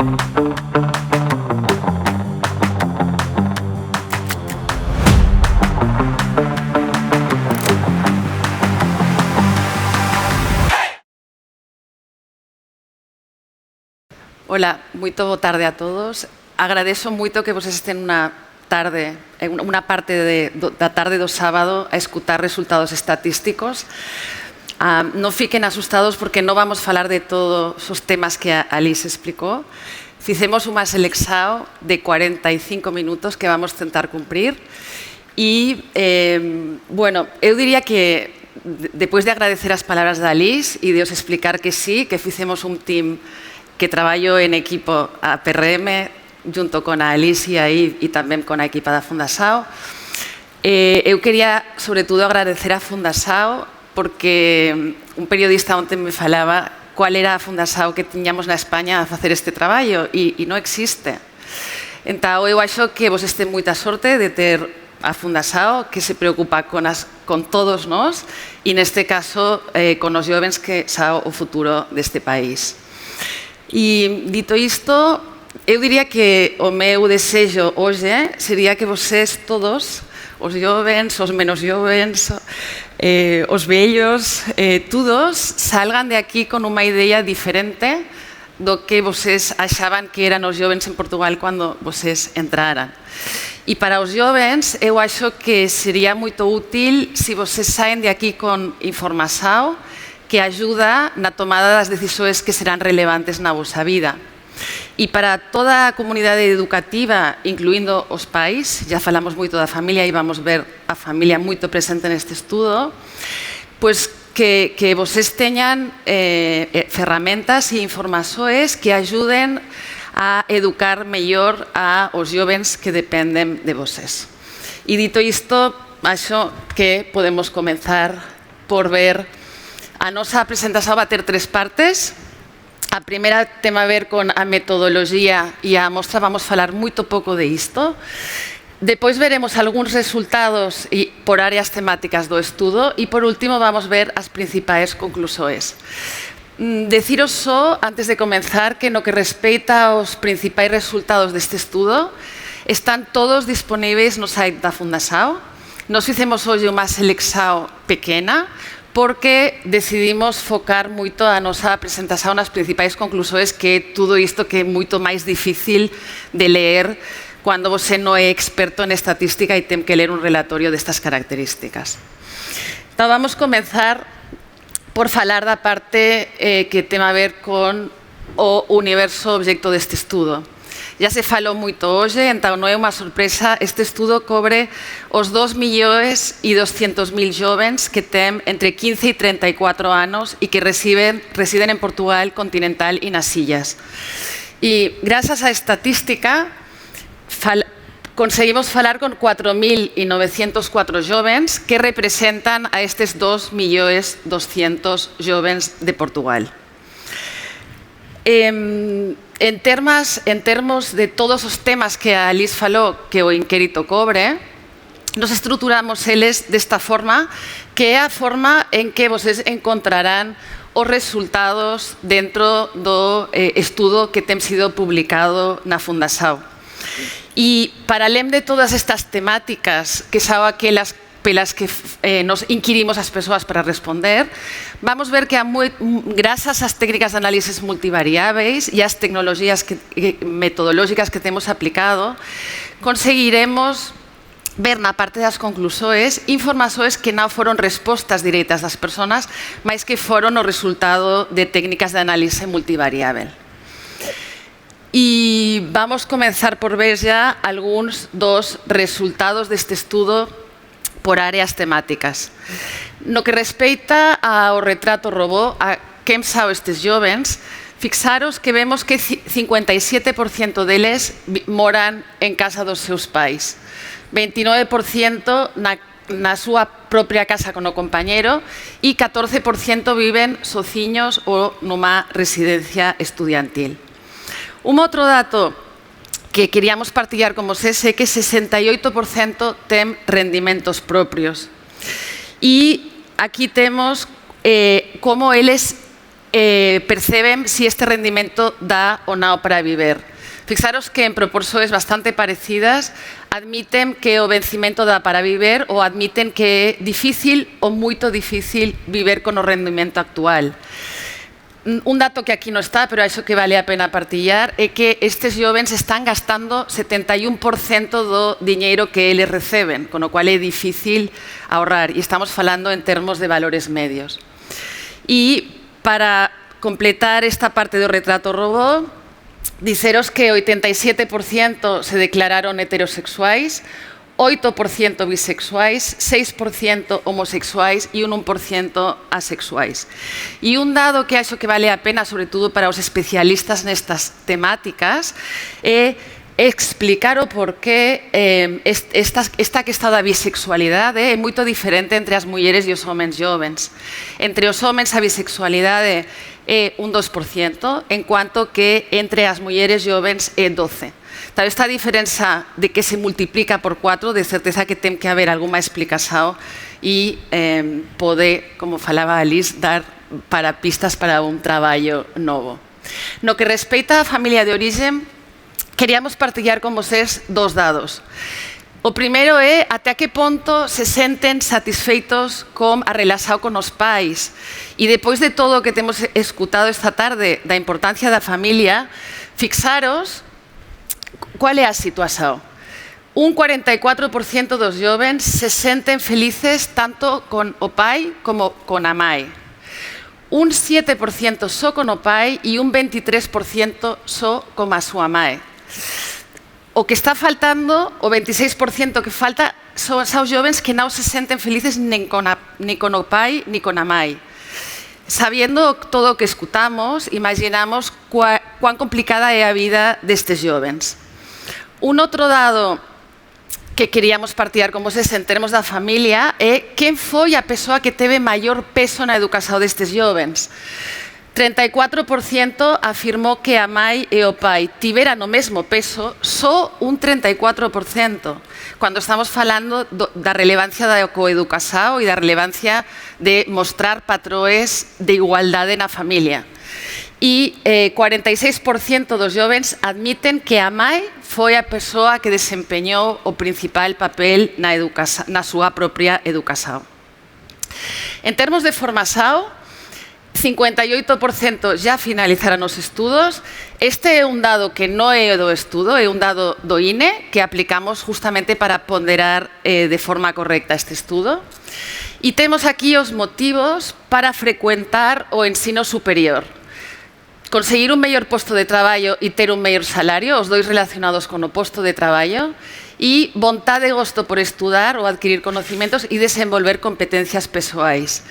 Hola, moito boa tarde a todos. Agradezo moito que vocês estén unha parte da tarde do sábado a escutar resultados estatísticos. Non fiquen asustados porque non vamos falar de todos os temas que a Alice explicou. Fixemos unha selección de 45 minutos que vamos tentar cumprir. E, bueno, eu diría que depois de agradecer as palabras da Alice e de os explicar que sí, que fixemos un team que traballo en equipo a PRM junto con a Alicia e tamén con a equipa da Fundasao. Eu quería, sobre todo, agradecer a Fundasao porque un periodista onte me falaba cual era a Fundasao que tiñamos na España a facer este traballo e non existe. Entón, eu acho que vos este moita sorte de ter a Fundasao que se preocupa con todos nós e neste caso con os jóvenes que son o futuro deste país. E, dito isto, eu diría que o meu desexo hoxe sería que vocês todos, os jóvenes, os menos jóvenes, os vellos, todos salgan de aquí con unha idea diferente do que vocês achaban que eran os jóvenes en Portugal cando vocês entraran. E para os jóvenes, eu acho que sería moito útil se vocês saen de aquí con información que ajuda na tomada das decisións que serán relevantes na vosa vida. E para toda a comunidade educativa, incluindo os pais, já falamos moito da familia e vamos ver a familia moito presente neste estudo, pois que vocês teñan ferramentas e informações que ajuden a educar mellor a os jóvenes que dependen de vocês. E dito isto, acho que podemos comenzar por ver. A nosa presentación va a ter 3 partes. A primeira ten a ver con a metodoloxía e a mostra vamos falar moito pouco de isto. Depois veremos algúns resultados por áreas temáticas do estudo e por último vamos ver as principais conclusións. Deciros só, antes de comenzar, que no que respeita aos principais resultados deste estudo están todos disponíveis no site da Fundasao. Nos fixemos hoxe unha selección pequena porque decidimos focar moito a nosa presentación nas principais conclusións, que é tudo isto que é moito máis difícil de ler cando você non é experto en estatística e ten que ler un relatorio destas características. Então, vamos comenzar por falar da parte que ten a ver con o universo obxecto deste estudo. Ya se falou moito hoxe, entón non é unha sorpresa, este estudo cobre os 2.200.000 jóvenes que ten entre 15 e 34 anos e que residen en Portugal continental e nas illas. E, grazas á estatística, conseguimos falar con 4.904 jóvenes que representan a estes 2.200.000 jóvenes de Portugal. En termos de todos os temas que a Alice falou que o inquérito cobre, nos estruturamos eles desta forma, que é a forma en que vocês encontrarán os resultados dentro do estudo que ten sido publicado na Fundasao. E, para além de todas estas temáticas, que son aquelas pelas que nos inquirimos as persoas para responder, vamos ver que grazas ás técnicas de análisis multivariáveis e ás tecnologías metodológicas que temos aplicado, conseguiremos ver na parte das conclusións informações que non foron respostas directas das persoas, mas que foron o resultado de técnicas de análise multivariável. E vamos comenzar por ver xa algúns dos resultados deste estudo por áreas temáticas. No que respeita ao retrato robot, a quen son estes jóvenes, fixaros que vemos que 57% deles moran en casa dos seus pais, 29% na súa propia casa con o compañero e 14% viven sociños ou nunha residencia estudiantil. Un outro dato que queríamos partillar con vocês é que 68% ten rendimentos propios. E aquí temos como eles perceben si este rendimento dá ou non para viver. Fixaros que en proporções bastante parecidas admiten que o vencimento dá para viver ou admiten que é difícil ou moito difícil viver con o rendimento actual. Un dato que aquí non está, pero iso que vale a pena partillar, é que estes jovens están gastando 71% do diñeiro que eles receben, con o cual é difícil ahorrar, e estamos falando en termos de valores medios. E para completar esta parte do retrato robot, diceros que 87% se declararon heterosexuais, 8% bisexuais, 6% homosexuais e un 1% asexuais. E un dado que acho que vale a pena, sobre todo para os especialistas nestas temáticas, é explicar o porqué esta questão da bisexualidade é moito diferente entre as mulleres e os homens jovens. Entre os homens a bisexualidade é un 2%, en cuanto que entre as mulleres jovens é 12%. Tal, esta diferença de que se multiplica por 4, de certeza que ten que haber alguma explicación e poder, como falaba Alice, dar para pistas para un traballo novo. No que respeita a familia de origen, queríamos partillar con vocês dos dados. O primeiro é até que ponto se senten satisfeitos con a relación con os pais. E depois de todo o que temos escutado esta tarde da importancia da familia, fixaros cual é a situación. Un 44% dos jovens se senten felices tanto con o pai como con a mai. Un 7% só con o pai e un 23% só con a súa mai. O que está faltando, o 26% que falta, son os jovens que non se senten felices nin con o pai ni con a mai. Sabiendo todo o que escutamos, imaginamos cuán complicada é a vida destes jovens. Un outro dado que queríamos partillar con vocês en termos da familia é quen foi a persoa que teve maior peso na educación destes jovens. 34% afirmou que a mai e o pai tiveran o mesmo peso, só un 34%, cando estamos falando da relevancia da coeducación e da relevancia de mostrar patroes de igualdade na familia. E 46% dos jovens admiten que a mai foi a persoa que desempeñou o principal papel na súa propia educación. En termos de formación, 58% já finalizaron os estudos. Este é un dado que non é do estudo, é un dado do INE que aplicamos justamente para ponderar de forma correcta este estudo. E temos aquí os motivos para frecuentar o ensino superior. Conseguir un mellor posto de traballo e ter un mellor salario, os dois relacionados con o posto de traballo, e vontade e gosto por estudar ou adquirir conocimentos e desenvolver competencias persoais.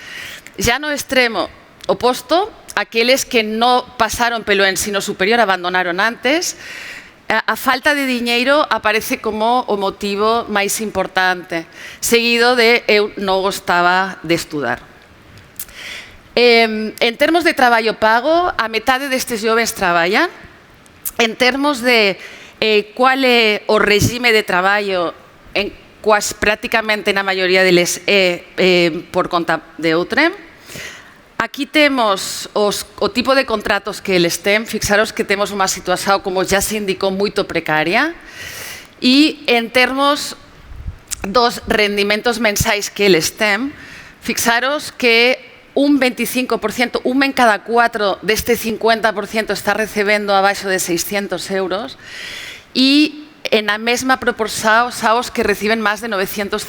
Ya no extremo oposto, aqueles que non pasaron pelo ensino superior, abandonaron antes, a falta de diñeiro aparece como o motivo máis importante, seguido de eu non gostaba de estudar. En termos de traballo pago, a metade destes jovens traballan. En termos de cual é o regime de traballo, cuas prácticamente na maioría deles é por conta de outrem. Aquí temos o tipo de contratos que eles ten. Fixaros que temos unha situación, como já se indicou, moito precaria. E en termos dos rendimentos mensais que eles ten, fixaros que un 25%, un en cada 4 deste 50% está recebendo abaixo de 600 euros e en a mesma proporción os que reciben máis de 950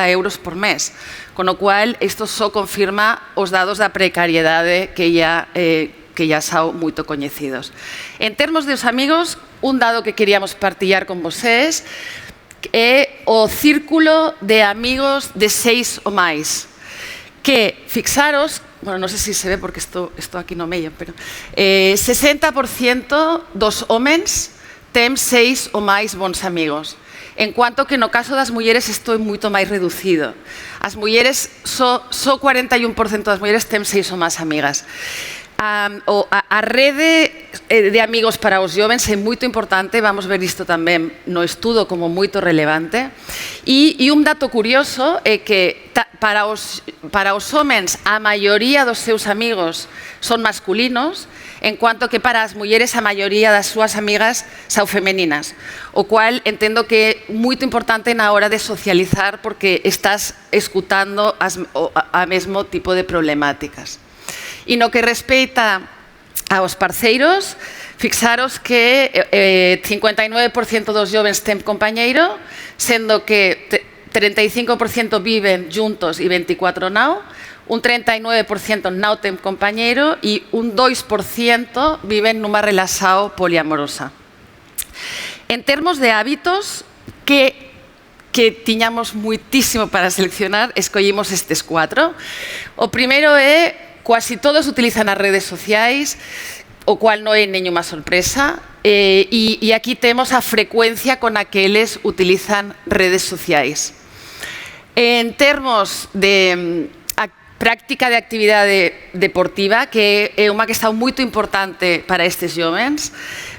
euros por mes, con o cual isto só confirma os dados da precariedade que ya son moito coñecidos. En termos dos amigos, un dado que queríamos partillar con vocês é o círculo de amigos de 6 ou máis, que fixaros, bueno, non sei se se ve porque estou aquí no medio, pero 60% dos homens ten 6 ou máis bons amigos, en cuanto que no caso das mulleres isto é moito máis reducido. As mulleres, só 41% das mulleres ten 6 ou máis amigas. a rede de amigos para os jovens é moito importante, vamos ver isto tamén no estudo como moito relevante. E un dato curioso é que para os homens a maioría dos seus amigos son masculinos, en cuanto que para as mulleres a maioría das súas amigas son femeninas, o cual entendo que é moito importante na hora de socializar porque estás escutando a mesmo tipo de problemáticas. E no que respeita aos parceiros, fixaros que 59% dos jovens ten compañeiro, sendo que 35% viven juntos e 24 non, un 39% non ten compañeiro e un 2% viven nunha relación poliamorosa. En termos de hábitos, que tiñamos moitísimo para seleccionar, escollimos estes 4. O primeiro é, quasi todos utilizan as redes sociais, o cual non é nenhuma sorpresa, e aquí temos a frecuencia con a que eles utilizan redes sociais. En termos de práctica de actividade deportiva, que é unha que está moito importante para estes jovens,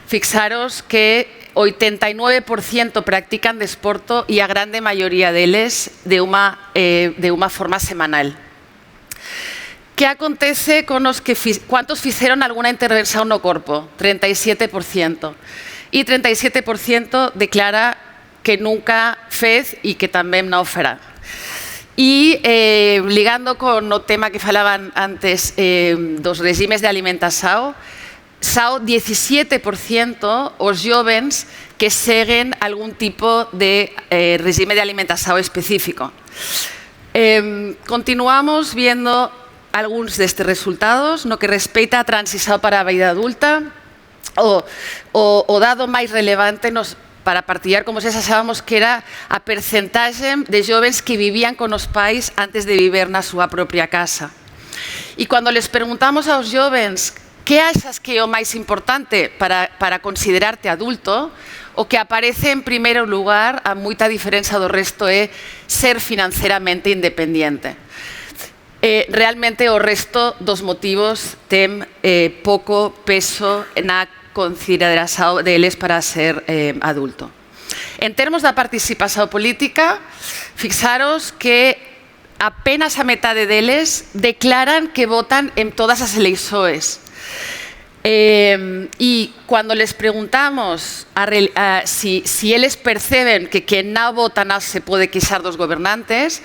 fixaros que 89% practican desporto e a grande maioría deles de unha forma semanal. Que acontece con os que cuántos fixeron algunha intervención no corpo? 37%. E 37% declara que nunca fez e que tamén non fará. E ligando con o tema que falaban antes dos regimes de alimentación, son 17% os jovens que seguen algún tipo de regime de alimentación específico. Continuamos viendo algúns destes resultados no que respeita a transición para a vida adulta. O dado máis relevante para partillar como se sabemos que era a percentaxe de jovens que vivían con os pais antes de viver na súa propia casa. E cando les preguntamos aos jovens que achas que é o máis importante para considerarte adulto, o que aparece en primeiro lugar, a moita diferenza do resto, é ser financeiramente independiente. Realmente o resto dos motivos ten pouco peso na consideración deles para ser adulto. En termos da participación política, fixaros que apenas a metade deles declaran que votan en todas as eleições. E cando les preguntamos si eles perceben que quen non vota non se pode queixar dos gobernantes,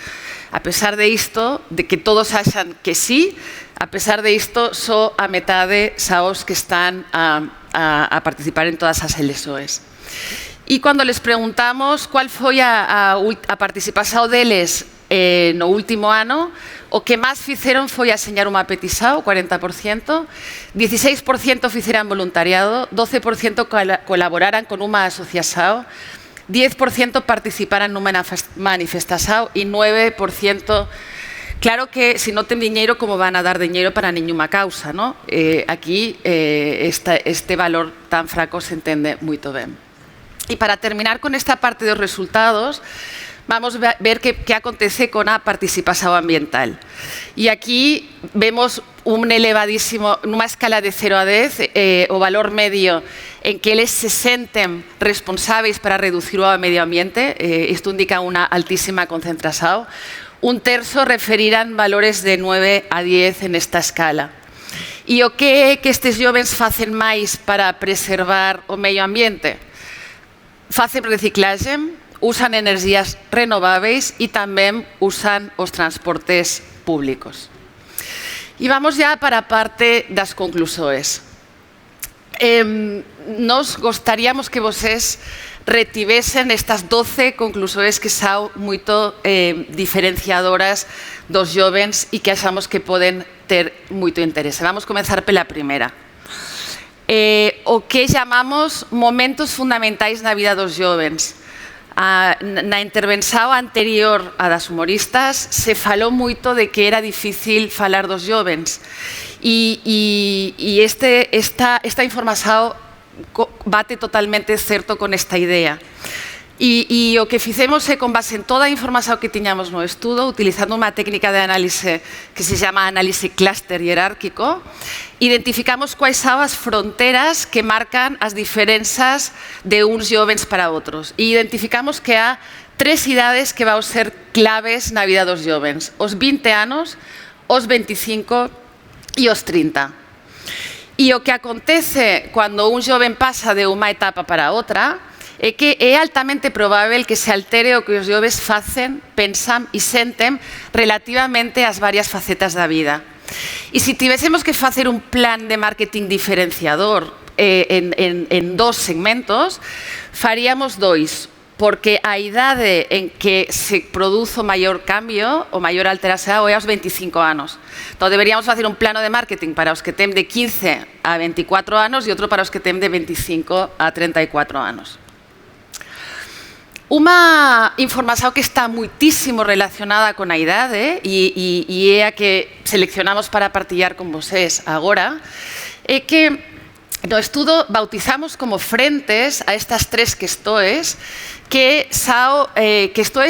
a pesar de isto, de que todos axan que sí, a pesar de isto, só a metade son os que están a participar en todas as eleições. E cando les preguntamos cual foi a participación deles no último ano, o que máis fixeron foi aseñar unha petición, o 40%, 16% fixeran voluntariado, 12% colaboraran con unha asociación, 10% participaran nunha manifestación e 9%, claro que se non ten diñeiro, como van a dar diñeiro para ninguna causa, ¿no? Aquí este valor tan fraco se entende moito ben. E para terminar con esta parte dos resultados, vamos a ver que acontece con a participación ambiental. E aquí vemos un elevadísimo, nunha escala de 0 a 10, o valor medio en que eles se senten responsáveis para reducir o medio ambiente. Isto indica unha altísima concentración. Un terzo referirán valores de 9 a 10 en esta escala. E o que é que estes jovens facen máis para preservar o medio ambiente? Facen reciclaxe, usan energías renováveis e tamén usan os transportes públicos. E vamos ya para a parte das conclusoes. Nos gostaríamos que vocês retivesen estas 12 conclusoes que son moito diferenciadoras dos jovens e que achamos que poden ter moito interese. Vamos comenzar pela primeira. O que chamamos momentos fundamentais na vida dos jovens. Na intervención anterior a das humoristas se falou moito de que era difícil falar dos jovens e esta información bate totalmente certo con esta idea. E o que fixemos é, con base en toda a información que tiñamos no estudo, utilizando unha técnica de análise que se chama análise clúster hierárquico, identificamos quais son as fronteras que marcan as diferenzas de uns jovens para outros. E identificamos que há 3 idades que vão ser claves na vida dos jovens: os 20 anos, os 25 e os 30. E o que acontece cando un joven pasa de unha etapa para outra é que é altamente probável que se altere o que os joves facen, pensan e senten relativamente ás varias facetas da vida. E se tivésemos que facer un plan de marketing diferenciador en 2 segmentos, faríamos 2, porque a idade en que se produce o maior cambio, o maior alteración, é aos 25 anos. Entón, deberíamos facer un plano de marketing para os que ten de 15 a 24 anos e outro para os que ten de 25 a 34 anos. Unha información que está moitísimo relacionada con a idade e é a que seleccionamos para partillar con vocés agora, é que no estudo bautizamos como frentes a estas 3 questões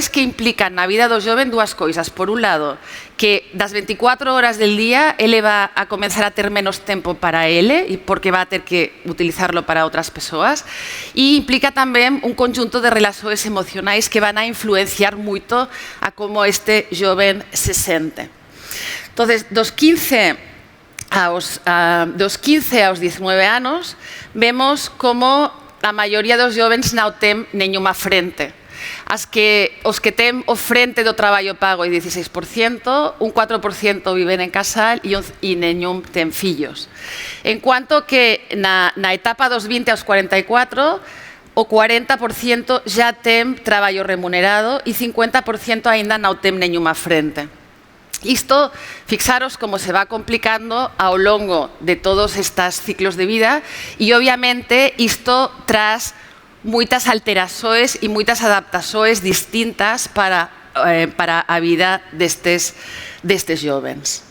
que implican na vida do joven 2 cousas. Por un lado, que das 24 horas del día ele va a comenzar a ter menos tempo para ele e porque va a ter que utilizarlo para outras persoas, e implica tamén un conjunto de relacións emocionais que van a influenciar moito a como este joven se sente. Entonces, dos 15 aos 19 anos, vemos como a maioría dos jovens non ten nenhuma frente. Os que ten o frente do traballo pago é 16%, un 4% viven en casal e nenhum ten fillos. En cuanto que na etapa dos 20 aos 44, o 40% já ten traballo remunerado e 50% aínda non ten nenhuma frente. Isto, fixaros como se va complicando ao longo de todos estes ciclos de vida e, obviamente, isto tras moitas alterações e moitas adaptações distintas para a vida destes jovens.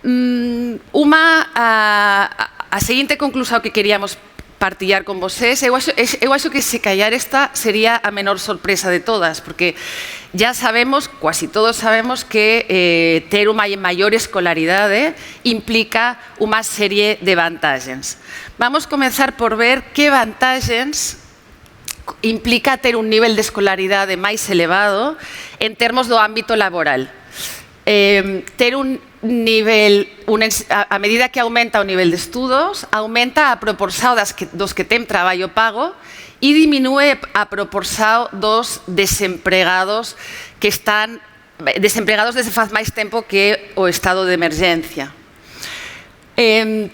A seguinte conclusión que queríamos partillar con vocés, eu acho que se callar esta sería a menor sorpresa de todas, porque ya sabemos, quasi todos sabemos, que ter unha maior escolaridade implica unha serie de vantaxes. Vamos comenzar por ver que vantaxes implica ter un nivel de escolaridade máis elevado en termos do ámbito laboral. Ter un nivel, a medida que aumenta o nivel de estudos, aumenta a proporción dos que ten traballo pago e diminúe a proporción dos desempregados que están desempregados desde faz máis tempo que o estado de emergencia.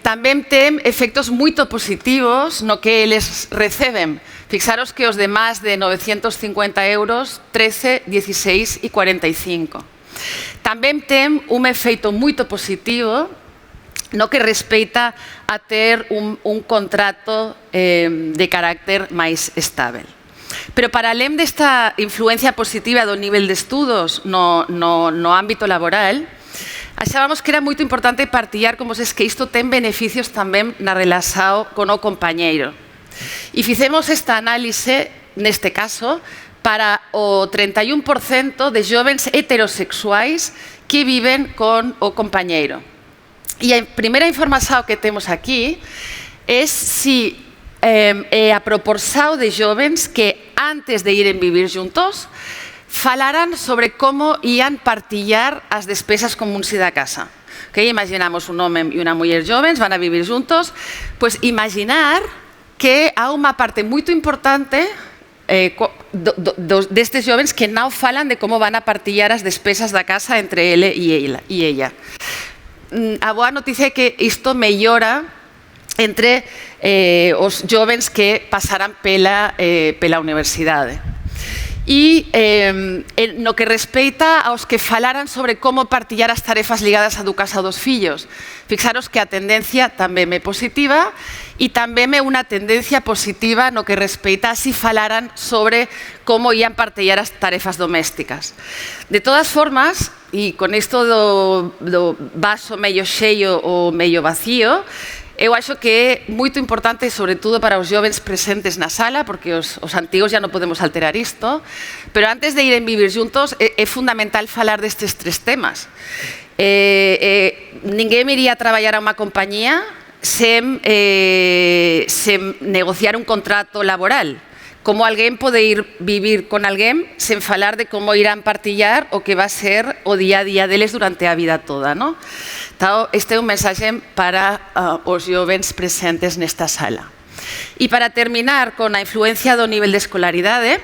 Tamén ten efectos moito positivos no que eles receben. Fixaros que os de máis de 950 euros, 13, 16 e 45. Tamén ten un efeito moito positivo no que respeita a ter un contrato de carácter máis estável. Pero para além desta influencia positiva do nivel de estudos no ámbito laboral, achábamos que era moito importante partillar con vos que isto ten beneficios tamén na relación con o compañeiro. E fixemos esta análise, neste caso, para o 31% de jovens heterosexuais que viven con o compañeiro. E a primeira información que temos aquí é si a proporción de jovens que antes de iren vivir juntos falaran sobre como ian partillar as despesas comuns da casa. Imaginamos un home e unha muller jovens van a vivir juntos, pois imaginar que há unha parte moito importante destes jovens que non falan de como van a partillar as despesas da casa entre ele e ella. A boa noticia é que isto mellora entre os jovens que pasaran pela universidade. E no que respeita aos que falaran sobre como partillar as tarefas ligadas á educación dos fillos. Fixaros que a tendencia tamén é positiva e tamén é unha tendencia positiva no que respeita a si falaran sobre como ian partillar as tarefas domésticas. De todas formas, e con isto do vaso medio cheio ou medio vacío, eu acho que é moito importante, sobre todo para os jovens presentes na sala, porque os antigos já non podemos alterar isto, pero antes de ir en Vivir Juntos é fundamental falar destes tres temas. Ninguén me iría a traballar a unha compañía sen negociar un contrato laboral. Como alguén pode ir vivir con alguén sen falar de como irán partillar o que va a ser o día a día deles durante a vida toda, non? Então, este é un mensaxe para os jovens presentes nesta sala. E para terminar con a influencia do nivel de escolaridade,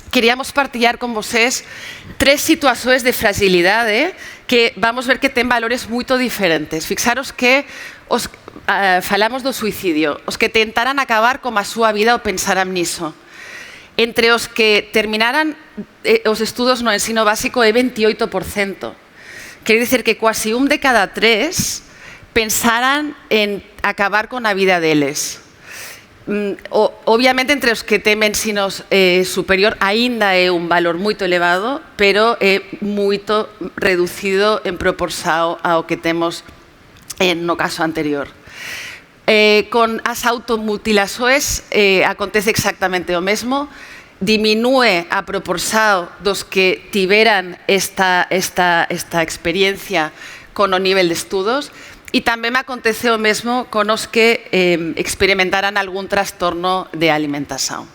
queríamos partillar con vocés tres situacións de fragilidade que vamos ver que ten valores moito diferentes. Fixaros que falamos do suicidio, os que tentaran acabar con a súa vida ou pensaran niso. Entre os que terminaran os estudos no ensino básico é 28%. Quer dizer que quasi un de cada tres pensaran en acabar con a vida deles. Obviamente, entre os que temen ensino superior aínda é un valor moito elevado, pero é moito reducido en proporción ao que temos no caso anterior. Con as automutilações acontece exactamente o mesmo, diminúe a proporción dos que tiveran esta experiencia con o nivel de estudos e tamén me acontece o mesmo con os que experimentaran algún trastorno de alimentación.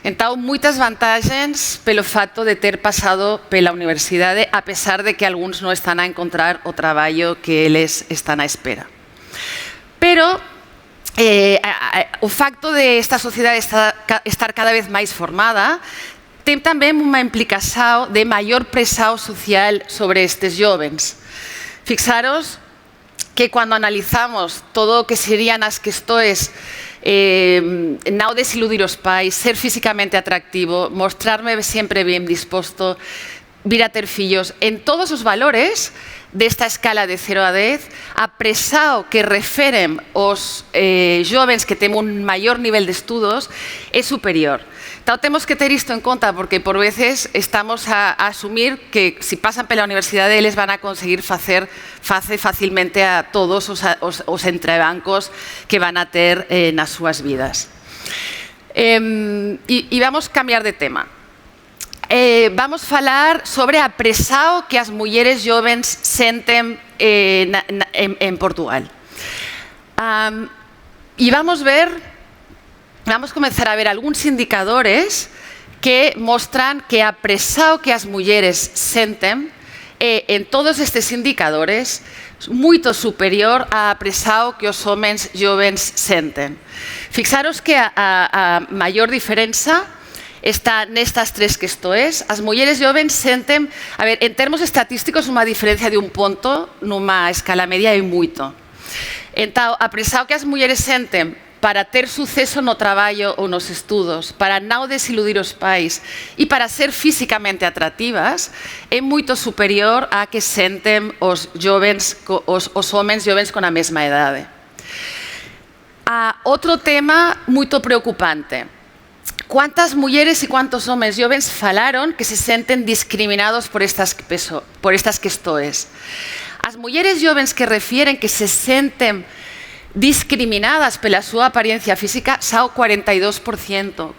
Entón, moitas vantaxes pelo fato de ter pasado pela universidade, a pesar de que algúns non están a encontrar o traballo que eles están a espera. Pero o facto de esta sociedade estar cada vez máis formada ten tamén unha implicación de maior presión social sobre estes jovens. Fixaros que cando analizamos todo o que serían as questões non desiludir os pais, ser físicamente atractivo, mostrarme sempre ben disposto, vir a ter fillos, en todos os valores desta escala de 0 a 10, a presión que referen os jovens que ten un maior nivel de estudos é superior. Entón, temos que ter isto en conta porque por veces estamos a asumir que se pasan pela universidade eles van a conseguir facer facilmente a todos os entrebancos que van a ter nas súas vidas. E vamos cambiar de tema. Vamos falar sobre a presión que as mulleres jovens senten en Portugal. E vamos comenzar a ver algúns indicadores que mostran que a presión que as mulleres senten en todos estes indicadores moito superior á presión que os homens jovens senten. Fixaros que a maior diferenza está nestas tres questões. As mulleres jovens senten, a ver, en termos estatísticos, unha diferencia de un ponto nunha escala media é moito. Entón, a presión que as mulleres senten para ter suceso no traballo ou nos estudos, para non desiludir os pais e para ser físicamente atractivas, é moito superior a que senten os homens jovens con a mesma idade. Outro tema moito preocupante. ¿Cuántas mulleres e cuántos homens jovens falaron que se senten discriminados por estas questões? As mulleres jovens que refieren que se senten discriminadas pela súa apariencia física son 42%,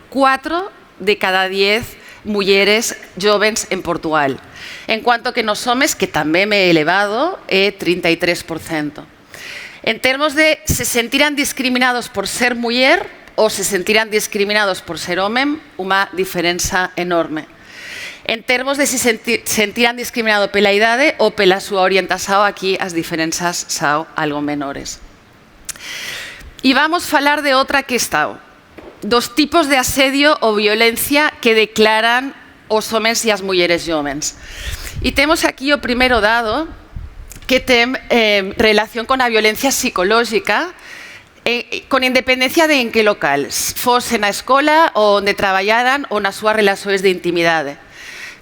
4 de cada 10 mulleres jovens en Portugal. En cuanto que nos homes, que tamén é elevado, é 33%. En termos de se sentiran discriminados por ser muller ou se sentiran discriminados por ser home, unha diferenza enorme. En termos de se sentiran discriminados pela idade ou pela súa orientación, aquí as diferenzas son algo menores. E vamos falar de outra questão, dos tipos de asedio ou violencia que declaran os homens e as mulleres jovens. E temos aquí o primeiro dado que ten relación con a violencia psicológica, con independencia de en que local, fose na escola ou onde traballaran ou nas súas relacións de intimidade.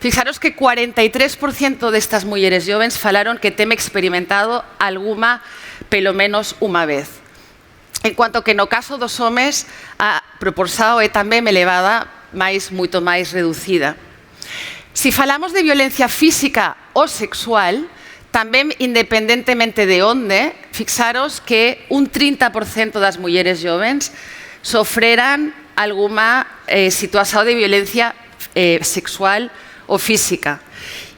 Fixaros que 43% destas mulleres jovens falaron que ten experimentado alguma, pelo menos unha vez. En cuanto que no caso dos homes, a proporción é tamén elevada, mas moito máis reducida. Se falamos de violencia física ou sexual, tamén independentemente de onde, fixaros que un 30% das mulleres jovens sofreran alguna situación de violencia sexual ou física.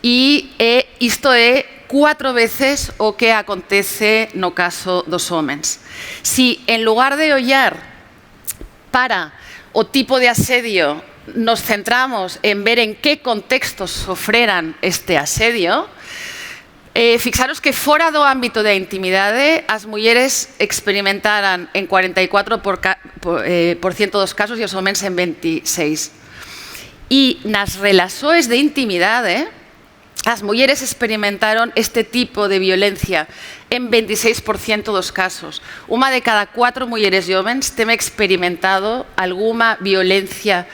E isto é 4 veces o que acontece no caso dos homens. Si en lugar de ollar para o tipo de asedio nos centramos en ver en que contextos sofreran este asedio, fixaros que fora do ámbito da intimidade as mulleres experimentaran en 44% dos casos e os homens en 26%. E nas relações de intimidade as mulleres experimentaron este tipo de violencia en 26% dos casos. Unha de cada 4 mulleres jovens ten experimentado alguna violencia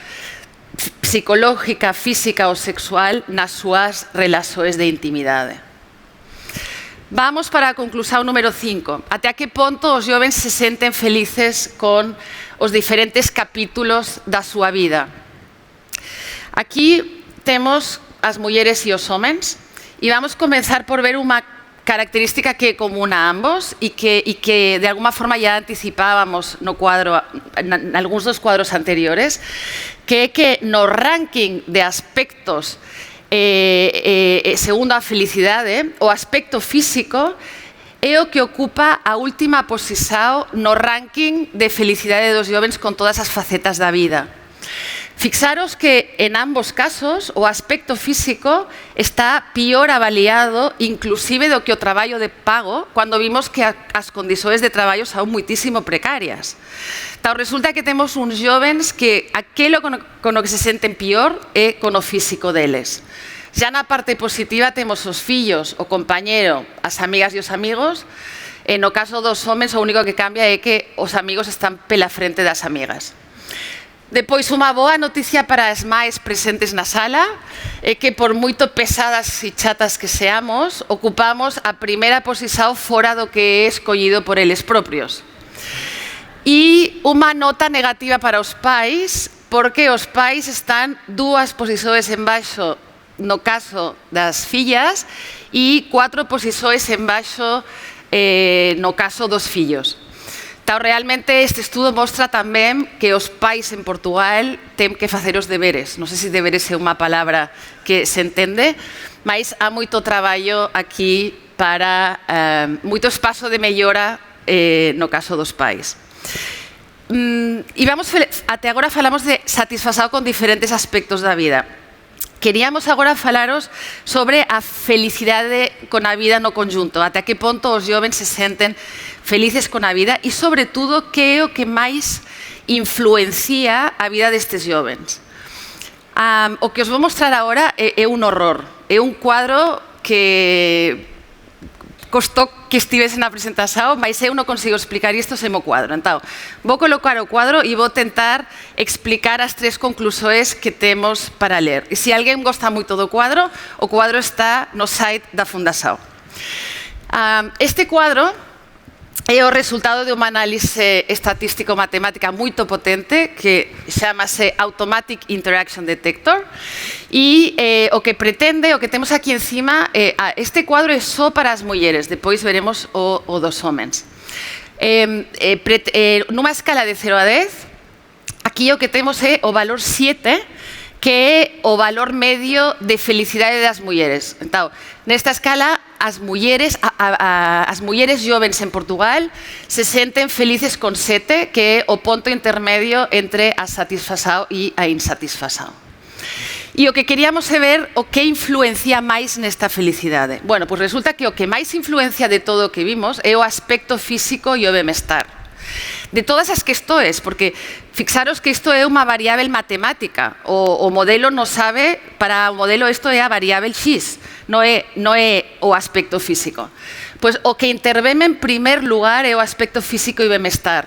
psicológica, física ou sexual nas súas relações de intimidade. Vamos para a conclusión número 5. Até a que ponto os jovens se senten felices con os diferentes capítulos da súa vida. Aquí temos as mulleres e os homens e vamos comenzar por ver unha característica que é común a ambos e que de alguma forma ya anticipábamos no cuadro, en algúns dos cuadros anteriores, que é que no ranking de aspectos segundo a felicidade, o aspecto físico é o que ocupa a última posición no ranking de felicidade dos jovens con todas as facetas da vida. Fixaros que en ambos casos o aspecto físico está pior avaliado inclusive do que o traballo de pago cando vimos que as condições de traballo son muitísimo precarias. Então, resulta que temos uns jovens que aquilo con o que se senten pior é con o físico deles. Já na parte positiva temos os fillos, o compañero, as amigas e os amigos. No caso dos homens, o único que cambia é que os amigos están pela frente das amigas. Depois, unha boa noticia para as máis presentes na sala é que, por moito pesadas e chatas que seamos, ocupamos a primeira posición fora do que é escollido por eles propios. E unha nota negativa para os pais, porque os pais están 2 posicións en baixo no caso das fillas e 4 posicións en baixo no caso dos fillos. Então, realmente, este estudo mostra tamén que os pais en Portugal ten que facer os deberes. Non sei se deberes é unha palabra que se entende, mas há moito traballo aquí para moito espazo de mellora no caso dos pais. E até agora falamos de satisfazado con diferentes aspectos da vida. Queríamos agora falaros sobre a felicidade con a vida no conjunto, até que ponto os jovens se senten felices con a vida e, sobre todo, que é o que máis influencia a vida destes jovens. O que os vou mostrar agora é un horror, é un cuadro que costou que estivese na presentación, mas eu non consigo explicar isto sen o cuadro. Entón, vou colocar o cuadro e vou tentar explicar as 3 conclusións que temos para ler. E se alguén gosta moito do cuadro, o cuadro está no site da Fundación. Este cuadro é o resultado de unha análise estatístico-matemática moito potente que chamase Automatic Interaction Detector e o que pretende, o que temos aquí encima, este cuadro é só para as mulleres, depois veremos o dos homens. Nunha escala de 0 a 10, aquí o que temos é o valor 7, que é o valor medio de felicidade das mulleres. Entón, nesta escala, as mulleres jovens en Portugal se senten felices con 7, que é o ponto intermedio entre a satisfazao e a insatisfazao. E o que queríamos é ver o que influencia máis nesta felicidade. Bueno, pois resulta que o que máis influencia de todo o que vimos é o aspecto físico e o bemestar. De todas as cuestións, porque fixaros que isto é unha variável matemática. O modelo non sabe, para o modelo isto é a variável X, non é o aspecto físico. Pois o que intervén en primer lugar é o aspecto físico e bemestar.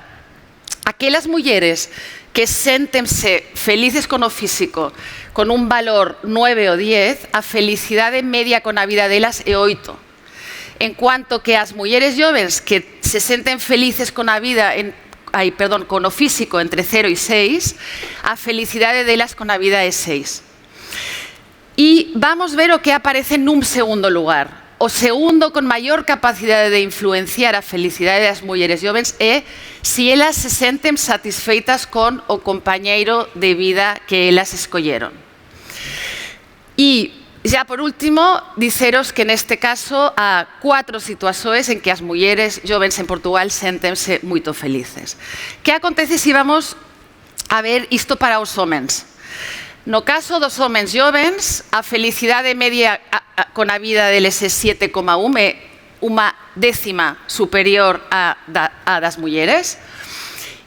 Aquelas mulleres que séntense felices con o físico, con un valor 9 ou 10, a felicidade media con a vida delas é 8. En cuanto que as mulleres jovens que se senten felices con a vida, con o físico entre 0 e 6, a felicidade delas con a vida é 6. E vamos ver o que aparece nun segundo lugar. o segundo con maior capacidade de influenciar a felicidade das mulleres jovens é se elas se senten satisfeitas con o compañeiro de vida que elas escolleron. E, ya por último, diceros que neste caso há 4 situacións en que as mulleres jovens en Portugal séntense moito felices. Que acontece se vamos a ver isto para os homens? No caso dos homens jovens, a felicidade media con a vida deles é 7,1, unha décima superior a das mulleres.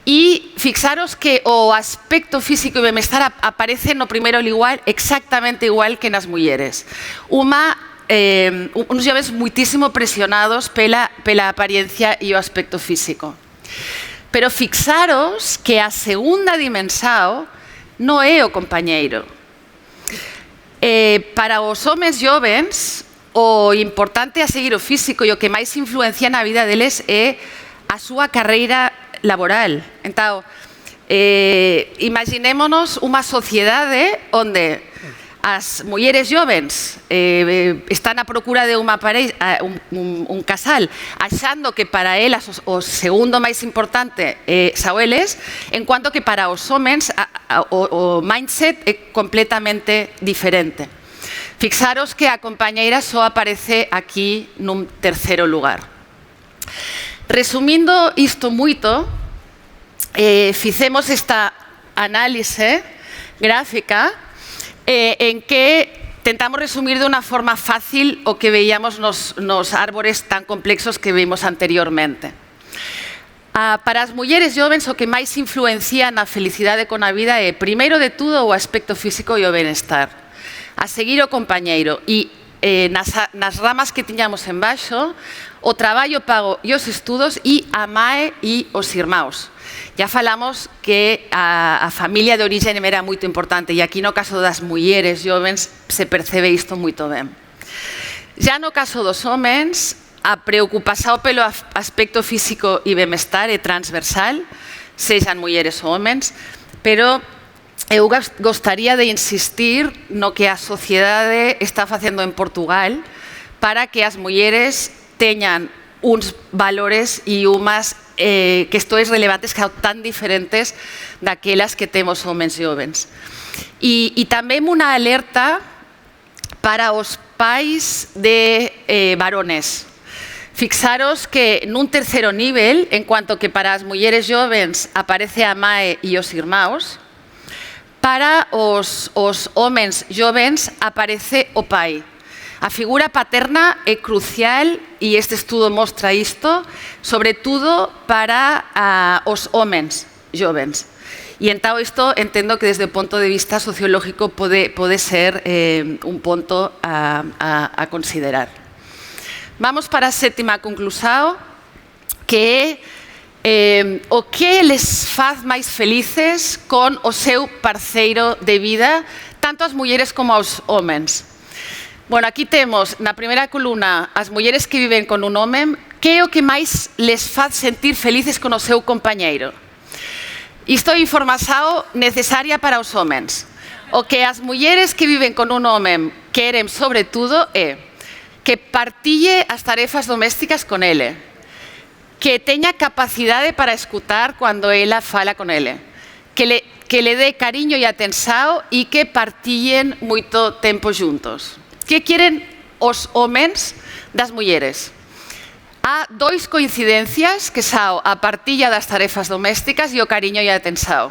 E fixaros que o aspecto físico e bienestar aparece no primeiro igual, exactamente igual que nas mulleres. Uns jovens muitísimo presionados pela apariencia e o aspecto físico. Pero fixaros que a segunda dimensão non é o compañeiro. Para os homens jovens, o importante é seguir o físico e o que máis influencia na vida deles é a súa carreira laboral. Entón, imaginémonos unha sociedade onde as mulleres jovens están a procura de unha pareja, un casal, achando que para elas o segundo máis importante son eles, en cuanto que para os homens o mindset é completamente diferente. Fixaros que a compañeira só aparece aquí nun terceiro lugar. Resumindo isto moito, fixemos esta análise gráfica en que tentamos resumir de unha forma fácil o que veíamos nos árbores tan complexos que vimos anteriormente. Para as mulleres jovens o que máis influencia na felicidade con a vida é, primeiro de todo, o aspecto físico e o benestar. A seguir o compañeiro e nas ramas que tiñamos en baixo, o traballo pago e os estudos e a mae e os irmãos. Ya falamos que a familia de origen era moito importante e aquí no caso das mulleres jovens se percebe isto moito ben. Ya no caso dos homens, a preocupación pelo aspecto físico e bienestar é transversal, sexan mulleres ou homens, pero eu gostaría de insistir no que a sociedade está facendo en Portugal para que as mulleres teñan uns valores e unhas questões relevantes que son tan diferentes daquelas que temos homens jovens. E tamén unha alerta para os pais de varones. Fixaros que nun terceiro nivel, en cuanto que para as mulleres jovens aparece a mae e os irmãos, para os homens jovens aparece o pai. A figura paterna é crucial e este estudo mostra isto, sobre todo para os homens jovens. E entón isto entendo que desde o ponto de vista sociológico pode ser un ponto a considerar. Vamos para a sétima conclusión, que é o que les faz máis felices con o seu parceiro de vida, tanto as mulleres como aos homens. Bueno, aquí temos na primeira columna as mulleres que viven con un home, que é o que máis les faz sentir felices con o seu compañeiro. Isto é información necesaria para os homens. O que as mulleres que viven con un home queren, sobre todo, é que partille as tarefas domésticas con ele, que teña capacidade para escutar cando ela fala con ele, que le dé cariño e atención e que partillen moito tempo juntos. Que queren os homens das mulleres? Há 2 coincidencias, que son a partilla das tarefas domésticas e o cariño e a atención.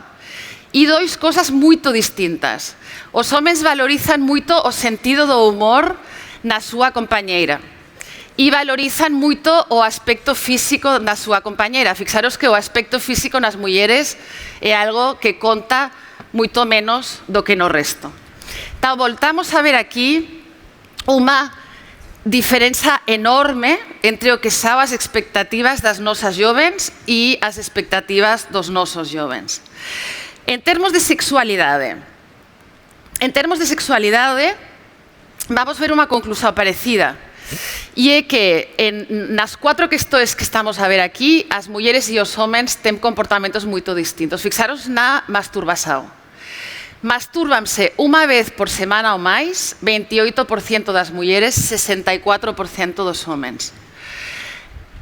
E 2 cosas moito distintas. Os homens valorizan moito o sentido do humor na súa compañeira e valorizan moito o aspecto físico da súa compañeira. Fixaros que o aspecto físico nas mulleres é algo que conta moito menos do que no resto. Então, voltamos a ver aquí unha diferenza enorme entre o que son as expectativas das nosas jovens e as expectativas dos nosos jovens. En termos de sexualidade, vamos ver unha conclusión parecida. E é que nas 4 questões que estamos a ver aquí, as mulleres e os homens ten comportamentos moito distintos. Fixaros na masturbación. Mastúrbanse unha vez por semana ou máis 28% das mulleres, 64% dos homens.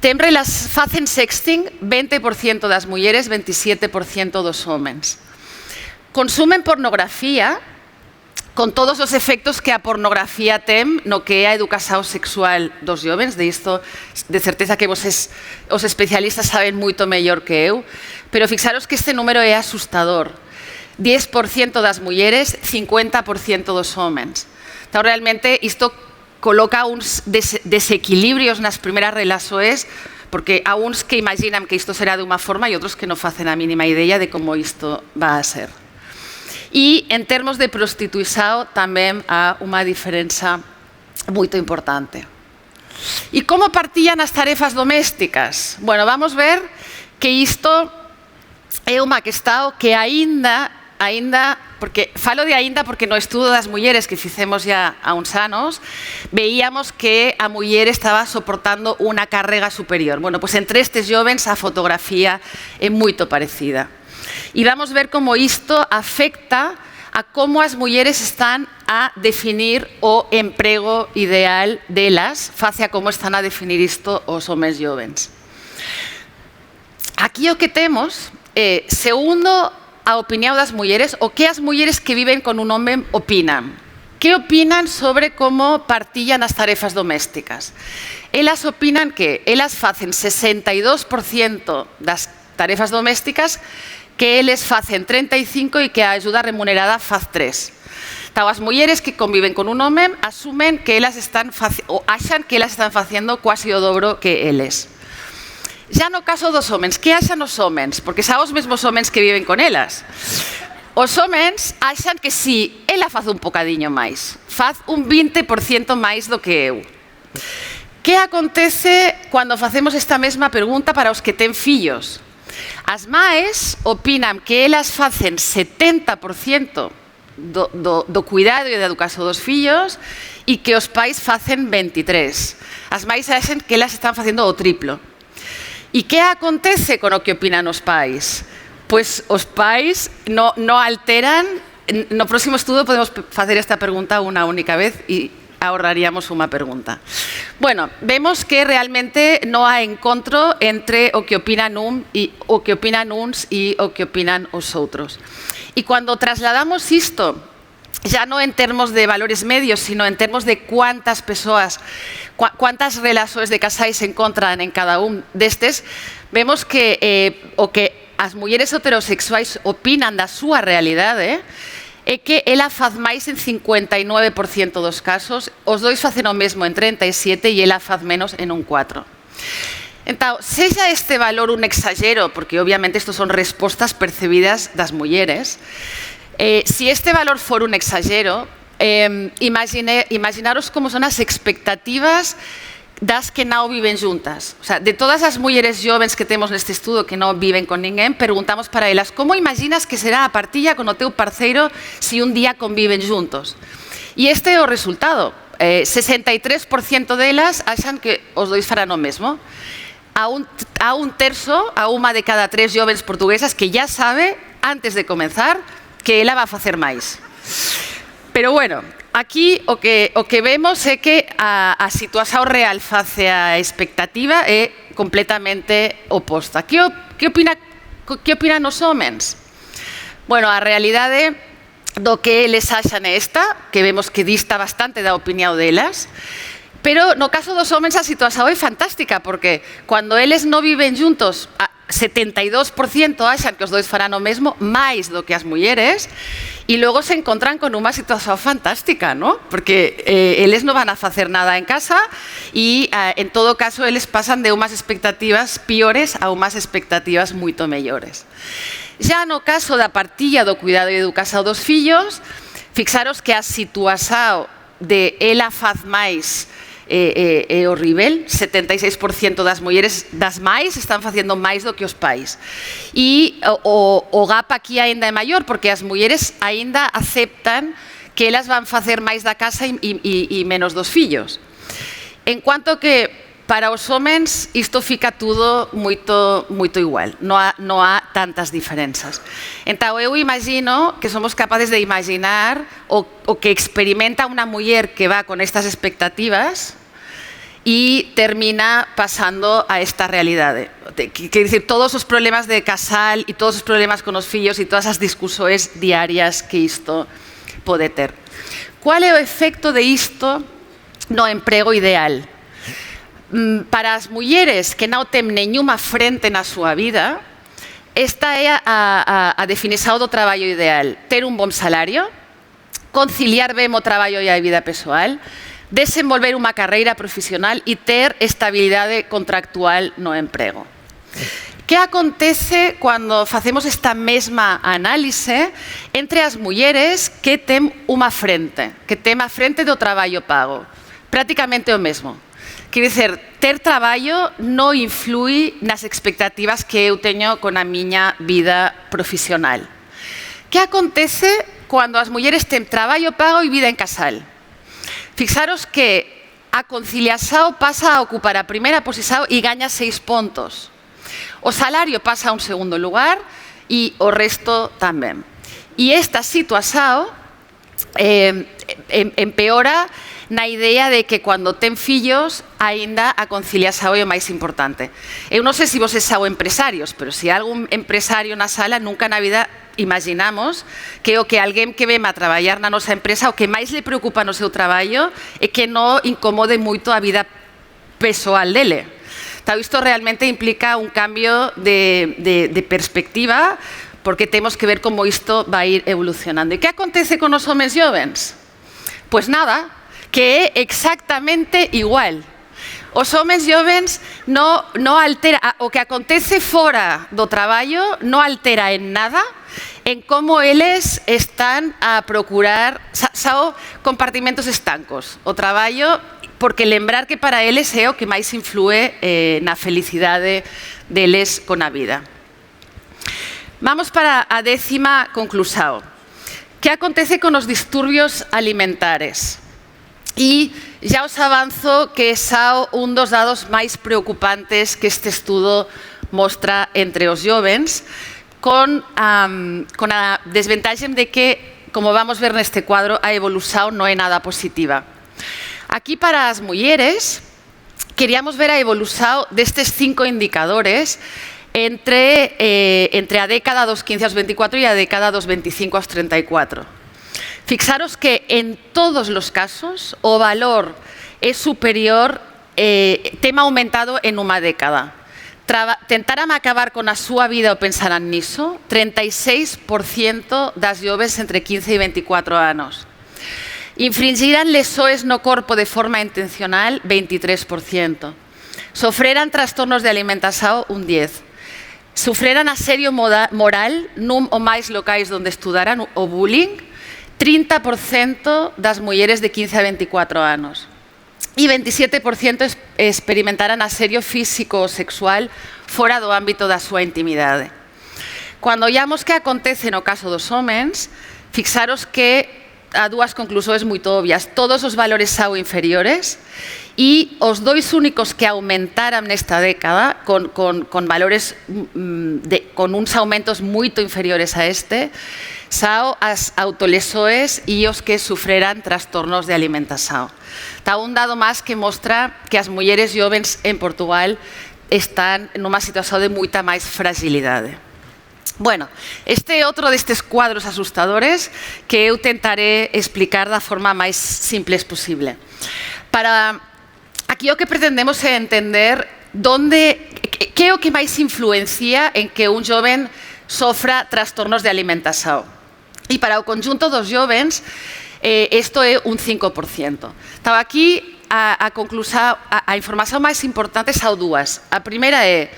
Facen sexting 20% das mulleres, 27% dos homens. Consumen pornografía con todos os efectos que a pornografía ten no que é a educación sexual dos jovens. De isto, de certeza que os especialistas saben moito mellor que eu, pero fixaros que este número é asustador. 10% das mulleres, 50% dos homens. Então, realmente, isto coloca uns desequilibrios nas primeiras relações, porque há uns que imaginan que isto será de unha forma e outros que non facen a mínima idea de como isto va a ser. E, en termos de prostituição, tamén há unha diferenza moito importante. E como partillan as tarefas domésticas? Bueno, vamos ver que isto é unha questão que aínda, porque falo de aínda porque no estudo das mulleres que fixemos ya há uns anos, veíamos que a muller estaba soportando unha carrega superior. Bueno, pois entre estes jovens a fotografía é moito parecida. E vamos ver como isto afecta a como as mulleres están a definir o emprego ideal delas, face a como están a definir isto os homens jovens. Aquí o que temos é, segundo a opinión das mulleres, o que as mulleres que viven con un home opinan. Que opinan sobre como partillan as tarefas domésticas? Elas opinan que elas facen 62% das tarefas domésticas, que eles facen 35% e que a axuda remunerada faz 3%. Então, as mulleres que conviven con un home asumen que elas están ou axan que elas están facendo quasi o dobro que eles. Ya no caso dos homens, que axan os homens? Porque xa os mesmos homens que viven con elas. Os homens axan que si ela faz un bocadiño máis, faz un 20% máis do que eu. Que acontece cando facemos esta mesma pregunta para os que ten fillos? As maes opinan que elas facen 70% do cuidado e da educación dos fillos e que os pais facen 23%. As maes axen que elas están facendo o triplo. E que acontece con o que opinan os pais? Pois os pais no alteran. No próximo estudo podemos facer esta pregunta unha única vez e ahorraríamos unha pregunta. Bueno, vemos que realmente non hai encontro entre o que opinan uns e o que opinan os outros. E cando trasladamos isto, ya non en termos de valores medios, sino en termos de cuántas persoas, cuántas relacións de casais se encontran en cada un destes, vemos que o que as mulleres heterosexuais opinan da súa realidade é que ela faz máis en 59% dos casos, os dois facen o mesmo en 37% e ela faz menos en un 4%. Entón, sexa este valor un exagero, porque obviamente estos son respostas percibidas das mulleres, si este valor for un exagero, imaginaros como son as expectativas das que non viven juntas. O sea, de todas as mulleres jovens que temos neste estudo que non viven con ninguén, preguntamos para elas, como imaginas que será a partilla con o teu parceiro si un día conviven juntos? E este é o resultado. 63% delas axan que os dois farán o mesmo. A un terzo, a unha de cada 3 jovens portuguesas que ya sabe, antes de comenzar, que ela va a facer máis. Pero bueno, aquí o que vemos é que a situación real face a expectativa é completamente oposta. Que opinan os homens? Bueno, a realidade do que eles axan é esta, que vemos que dista bastante da opinión delas, pero no caso dos homens a situación é fantástica, porque cando eles non viven juntos, 72% axan que os dois farán o mesmo, máis do que as mulleres, e logo se encontran con unha situación fantástica, ¿no? Porque eles non van a facer nada en casa e, en todo caso, eles pasan de unhas expectativas piores a unhas expectativas moito mellores. Ya no caso da partilla do cuidado e educación dos fillos, fixaros que a situación de ela faz máis é horrível. 76% das mulleres, das máis, están facendo máis do que os pais. E o gap aquí aínda é maior, porque as mulleres aínda aceptan que elas van facer máis da casa e menos dos fillos. En cuanto que Para os homens isto fica tudo moito igual, non há tantas diferenzas. Entón, eu imagino que somos capaces de imaginar o que experimenta unha muller que va con estas expectativas e termina pasando a esta realidade. Quer dizer, todos os problemas de casal e todos os problemas con os fillos e todas as discusiones diarias que isto pode ter. Qual é o efecto de isto no emprego ideal? Para as mulleres que non ten nenhuma frente na súa vida, esta é a definición do traballo ideal. Ter un bon salario, conciliar ben o traballo e a vida pessoal, desenvolver unha carreira profesional e ter estabilidade contractual no emprego. Que acontece cando facemos esta mesma análise entre as mulleres que ten unha frente, que ten a frente do traballo pago? Prácticamente o mesmo. Quer dizer, ter traballo non influi nas expectativas que eu teño con a miña vida profesional. Que acontece cando as mulleres ten traballo pago e vida en casal? Fixaros que a conciliación pasa a ocupar a primeira posición e gaña 6 puntos. O salario pasa a un segundo lugar e o resto tamén. E esta situación empeora na idea de que cando ten fillos aínda a conciliación é o máis importante. Eu non sei se vos son empresarios, pero se hai algún empresario na sala, nunca na vida imaginamos que o que alguén que vem a traballar na nosa empresa o que máis le preocupa no seu traballo é que non incomode moito a vida persoal dele. Isto realmente implica un cambio de perspectiva porque temos que ver como isto vai ir evolucionando. E que acontece con os homens jóvenes? Pois nada, que é exactamente igual. Os homens jóvenes non altera, o que acontece fora do traballo non altera en nada en como eles están a procurar, son compartimentos estancos. O traballo, porque lembrar que para eles é o que máis influe na felicidade deles con a vida. Vamos para a 10ª conclusión. Que acontece con os disturbios alimentares? E xa os avanzo que é un dos dados máis preocupantes que este estudo mostra entre os jóvenes, con a desventaxa de que, como vamos ver neste cuadro, a evolución non é nada positiva. Aquí, para as mulleres, queríamos ver a evolución destes 5 indicadores entre a década dos 15 aos 24 e a década dos 25 aos 34. Fixaros que en todos os casos o valor é superior, ten aumentado en unha década. Tentaran acabar con a súa vida ou pensaran niso, 36% das jóvenes entre 15 e 24 anos. Infringiran lesoes no corpo de forma intencional, 23%. Sofreran trastornos de alimentación, un 10%. Sofreran asedio moral nun ou máis locais onde estudaran, o bullying, 30% das mulleres de 15 a 24 anos. E 27% experimentaran asedio físico ou sexual fora do ámbito da súa intimidade. Cando ollamos que acontece no caso dos homens, fixaros que há dúas conclusións moito obvias. Todos os valores son inferiores e os dois únicos que aumentaran nesta década con valores, con uns aumentos moito inferiores a este, son as autolesoes e os que sufreran trastornos de alimentación. Está un dado máis que mostra que as mulleres jóvenes en Portugal están nunha situación de moita máis fragilidade. Bueno, este é outro destes cuadros asustadores que eu tentaré explicar da forma máis simples posible. Aquí o que pretendemos é entender que é o que máis influencia en que un joven sofra trastornos de alimentación. E para o conjunto dos jóvenes, isto é un 5%. Estaba aquí a información máis importante son dúas. A primeira é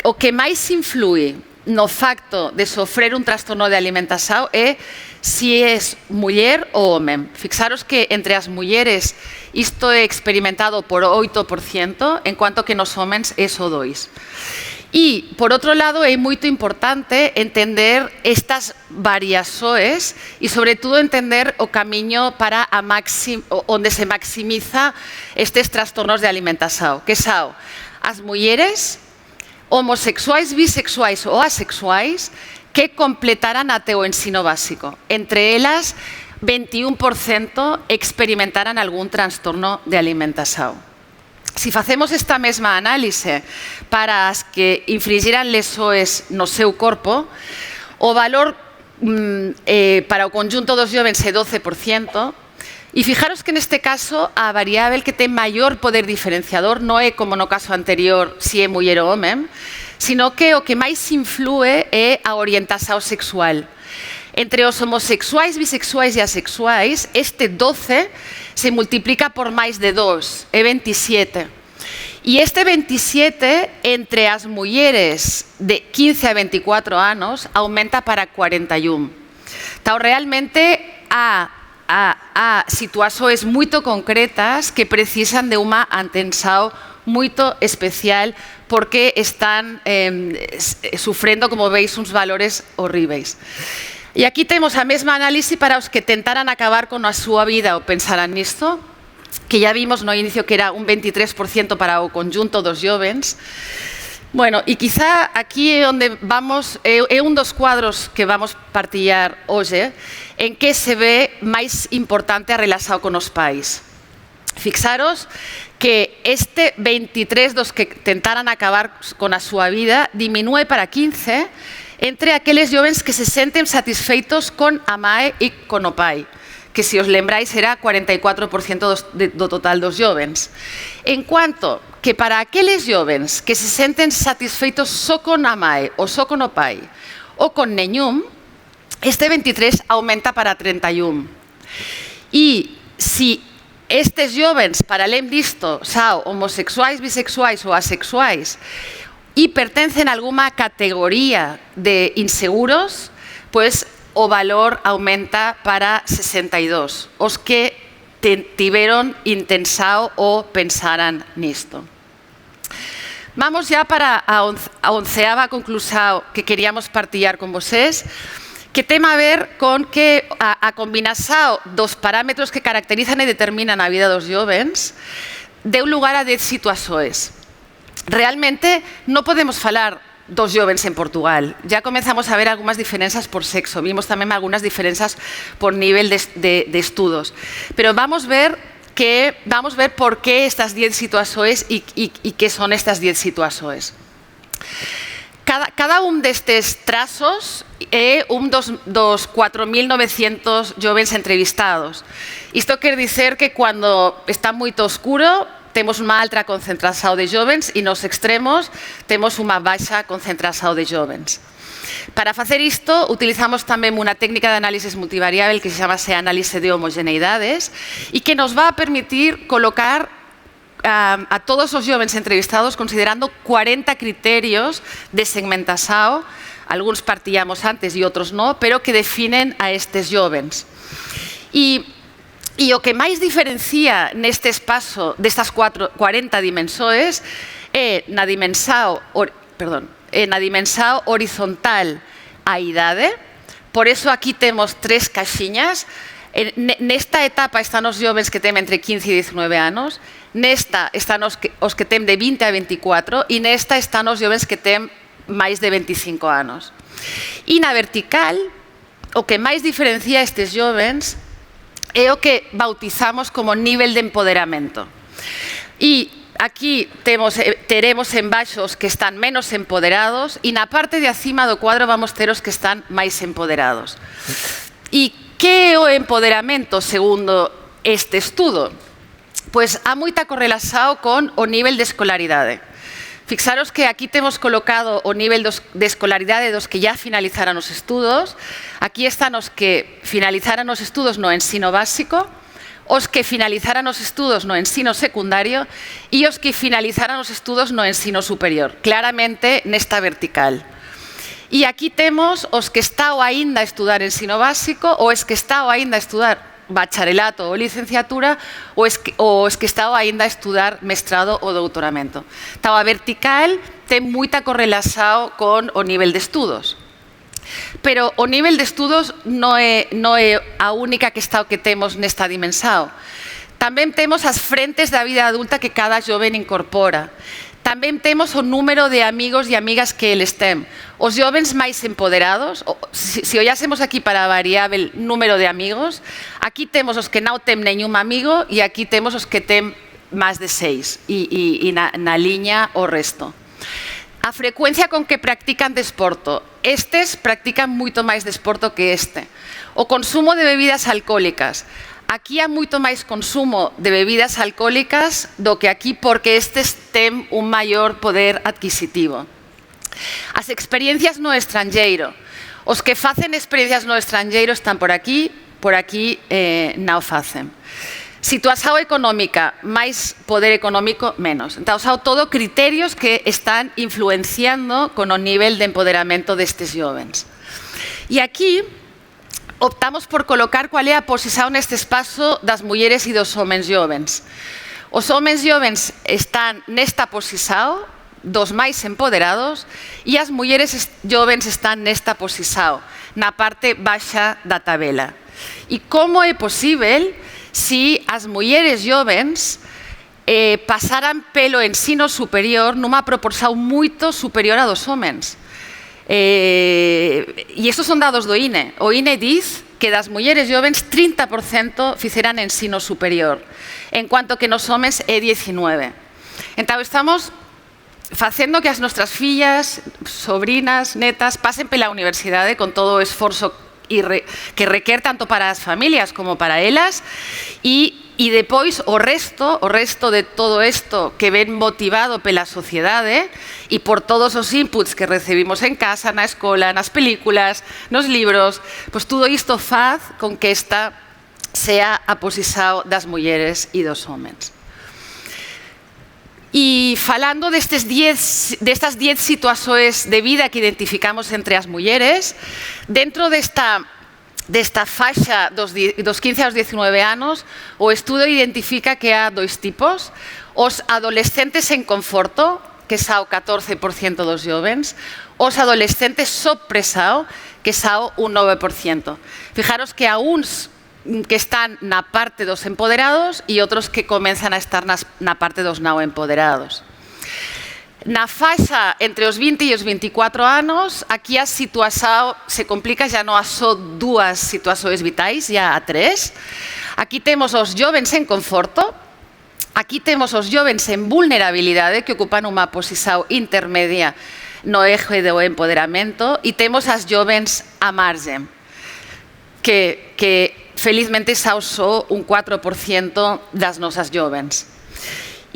o que máis influi no facto de sofrer un trastorno de alimentación é se és muller ou home. Fixaros que entre as mulleres isto é experimentado por 8%, en cuanto que nos homens é só 2%. E, por outro lado, é moito importante entender estas variações e, sobretudo, entender o camiño para onde se maximiza estes trastornos de alimentación, que son as mulleres homosexuais, bisexuais ou asexuais que completaran até o ensino básico. Entre elas, 21% experimentaran algún trastorno de alimentación. Si facemos esta mesma análise para as que infringiran lesoes no seu corpo, o valor para o conjunto dos jovens é 12%, e fijaros que neste caso a variável que ten maior poder diferenciador non é como no caso anterior se é muller ou home, sino que o que máis influe é a orientación sexual. Entre os homosexuais, bisexuais e asexuais, este 12 se multiplica por máis de 2, é 27. E este 27, entre as mulleres de 15 a 24 anos, aumenta para 41. Então, realmente, há situações moito concretas que precisan de unha atención moito especial porque están sufrendo, como veis, uns valores horríveis. E aquí temos a mesma análise para os que tentaran acabar con a súa vida ou pensaran nisto, que ya vimos no inicio que era un 23% para o conjunto dos jovens. Bueno, e quizá aquí é onde vamos, é un dos cuadros que vamos partillar hoxe, en que se ve máis importante a relación con os pais. Fixaros que este 23 dos que tentaran acabar con a súa vida diminúe para 15 entre aqueles jovens que se senten satisfeitos con a mae e con o pai, que se os lembráis era 44% do total dos jovens. En cuanto que para aqueles jovens que se senten satisfeitos só con a mae ou só con o pai ou con neñún, este 23 aumenta para 31. E se estes jovens, para além disto, son homosexuais, bisexuais ou asexuais, e pertencen a alguna categoría de inseguros, pues o valor aumenta para 62, os que tiveron intensado ou pensaran nisto. Vamos ya para a onceava conclusión que queríamos partillar con vosés, que ten a ver con que a combinación dos parámetros que caracterizan e determinan a vida dos jovens deu lugar a 10 situacións. Realmente non podemos falar dos jovens en Portugal. Ya comenzamos a ver algunhas diferenzas por sexo, vimos tamén algunhas diferenzas por nivel de estudos. Pero vamos ver por qué estas 10 situacións e que son estas 10 situacións. Cada un destes trazos é un dos 4.900 jovens entrevistados. Isto quer dizer que cando está moito oscuro temos unha alta concentración de jovens e nos extremos temos unha baixa concentración de jovens. Para facer isto, utilizamos tamén unha técnica de análisis multivariável que se chama análise de homogeneidades e que nos va a permitir colocar a todos os jovens entrevistados considerando 40 criterios de segmentación, algúns partillamos antes e outros non, pero que definen a estes jovens. E o que máis diferencia neste espazo destas 40 dimensões é na dimensão horizontal a idade. Por eso aquí temos 3 caxiñas. Nesta etapa están os jovens que ten entre 15 e 19 anos, nesta están os que ten de 20 a 24 e nesta están os jovens que ten máis de 25 anos. E na vertical, o que máis diferencia estes jovens é o que bautizamos como nivel de empoderamento. E aquí teremos en baixo os que están menos empoderados e na parte de acima do cuadro vamos ter os que están máis empoderados. E que é o empoderamento segundo este estudo? Pois há moita correlación con o nivel de escolaridade. Fixaros que aquí temos colocado o nivel de escolaridade dos que ya finalizaran os estudos. Aquí están os que finalizaran os estudos no ensino básico, os que finalizaran os estudos no ensino secundario e os que finalizaran os estudos no ensino superior, claramente nesta vertical. E aquí temos os que están aínda a estudar ensino básico ou os que están aínda a estudar bacharelato ou licenciatura ou os que están aínda a estudar mestrado ou doutoramento. Então, a vertical ten moita correlación con o nivel de estudos. Pero o nivel de estudos non é a única que temos nesta dimensão. Tamén temos as frentes da vida adulta que cada joven incorpora. Tamén temos o número de amigos e amigas que eles ten. Os jovens máis empoderados, se ollásemos aquí para a variável número de amigos, aquí temos os que non ten nenhum amigo e aquí temos os que ten máis de 6 e na liña o resto. A frecuencia con que practican desporto. Estes practican moito máis desporto que este. O consumo de bebidas alcohólicas. Aquí há moito máis consumo de bebidas alcohólicas do que aquí porque estes ten un maior poder adquisitivo. As experiencias no estrangeiro. Os que facen experiencias no estrangeiro están por aquí non facen. Situación económica, máis poder económico, menos. Entón, son todo criterios que están influenciando con o nivel de empoderamento destes jovens. E aquí optamos por colocar cual é a posición neste espazo das mulleres e dos homens jovens. Os homens jovens están nesta posición, dos máis empoderados, e as mulleres jovens están nesta posición, na parte baixa da tabela. E como é posible se as mulleres jovens pasaran pelo ensino superior nunha proporción moito superior a dos homens? E estos son dados do INE. O INE diz que das mulleres jovens 30% fixeran ensino superior, en cuanto que nos homens é 19%. Entón, estamos facendo que as nostras fillas, sobrinas, netas, pasen pela universidade con todo o esforzo que requer tanto para as familias como para elas e depois o resto de todo isto que ven motivado pela sociedade e por todos os inputs que recibimos en casa, na escola, nas películas, nos libros, pois tudo isto faz con que esta sea a posición das mulleres e dos homens. E falando destas 10 situacións de vida que identificamos entre as mulleres, dentro desta faixa dos 15 aos 19 anos, o estudo identifica que há dois tipos: os adolescentes en conforto, que xa o 14% dos jovens, os adolescentes sopresados, que xa un 9%. Fijaros que há uns que están na parte dos empoderados e outros que comenzan a estar na parte dos non empoderados. Na faixa entre os 20 e os 24 anos, aquí a situación se complica, xa non há só dúas situacións vitais, xa há tres. Aquí temos os jovens en conforto, aquí temos os jovens en vulnerabilidade, que ocupan unha posición intermedia no eje do empoderamento, e temos as jovens a margen, que felizmente xa só un 4% das nosas jovens.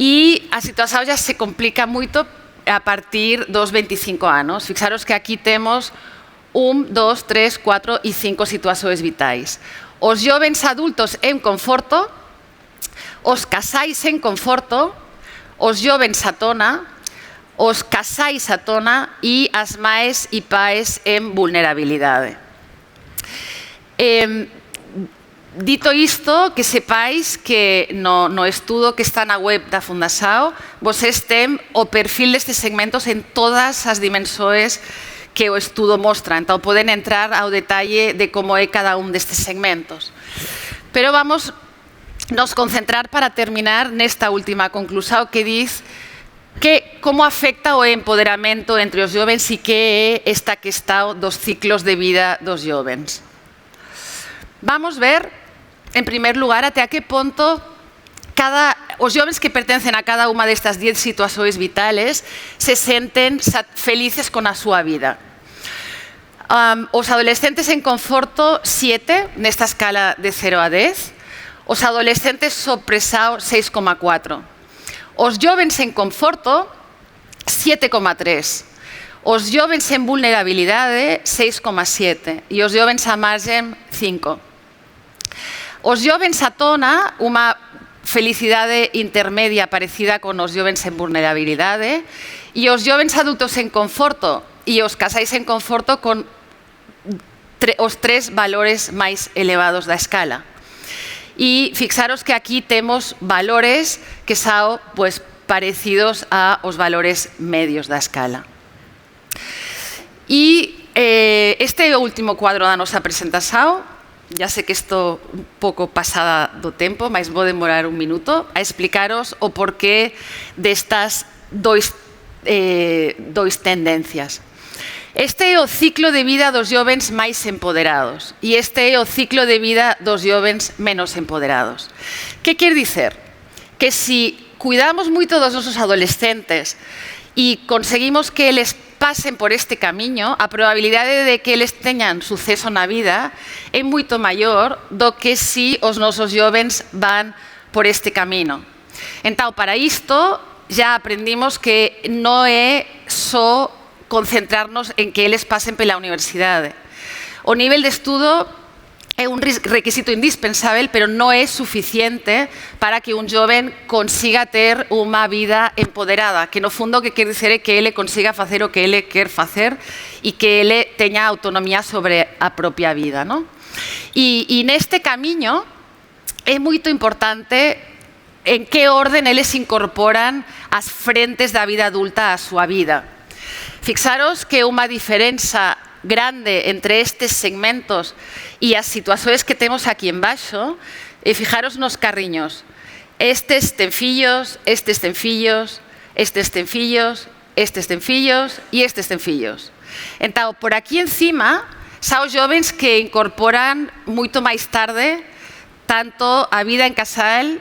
E a situación xa se complica moito a partir dos 25 anos. Fixaros que aquí temos 1, 2, 3, 4 e 5 situacións vitais. Os jovens adultos en conforto, os casais en conforto, os jovens a tona, os casais a tona e as mães e pais en vulnerabilidade. Dito isto, que sepáis que no estudo que está na web da Fundação, vocês ten o perfil destes segmentos en todas as dimensões que o estudo mostra. Entón, poden entrar ao detalle de como é cada un destes segmentos. Pero vamos nos concentrar para terminar nesta última conclusión que diz que como afecta o empoderamento entre os jovens e que é esta questão dos ciclos de vida dos jovens. Vamos ver, en primer lugar, até a que ponto os jovens que pertencen a cada unha destas 10 situacións vitales se senten felices con a súa vida. Os adolescentes en conforto, 7, nesta escala de 0 a 10. Os adolescentes sopresados, 6,4. Os jovens en conforto, 7,3. Os jovens en vulnerabilidade, 6,7. E os jovens a margen, 5. Os jovens a tona, unha felicidade intermedia parecida con os jovens en vulnerabilidade, e os jovens adultos en conforto e os casais en conforto con os tres valores máis elevados da escala. E fixaros que aquí temos valores que son pues, parecidos aos valores medios da escala. E este é o último cuadro da nosa presentación. Ya sé que estou un pouco pasada do tempo, mas vou demorar un minuto a explicaros o porqué destas dois tendencias. Este é o ciclo de vida dos jovens máis empoderados e este é o ciclo de vida dos jovens menos empoderados. Que quer dicer? Que si cuidamos moito dos nosos adolescentes e conseguimos que eles pasen por este camiño, a probabilidade de que eles teñan suceso na vida é moito maior do que si os nosos jovens van por este camino. Entón, para isto, já aprendimos que non é só concentrarnos en que eles pasen pela universidade. O nivel de estudo é un requisito indispensável, pero non é suficiente para que un joven consiga ter unha vida empoderada, que no fundo que quer dizer é que ele consiga facer o que ele quer facer e que ele teña autonomía sobre a propia vida, non? E neste camiño é moito importante en que orden eles incorporan as frentes da vida adulta á súa vida. Fixaros que unha diferenza grande entre estes segmentos e as situacións que temos aquí embaixo, e fijaros nos carriños. Estes ten fillos, estes ten fillos, estes ten fillos, estes ten fillos e estes ten fillos. Entón, por aquí encima, son os jovens que incorporan moito máis tarde tanto a vida en casal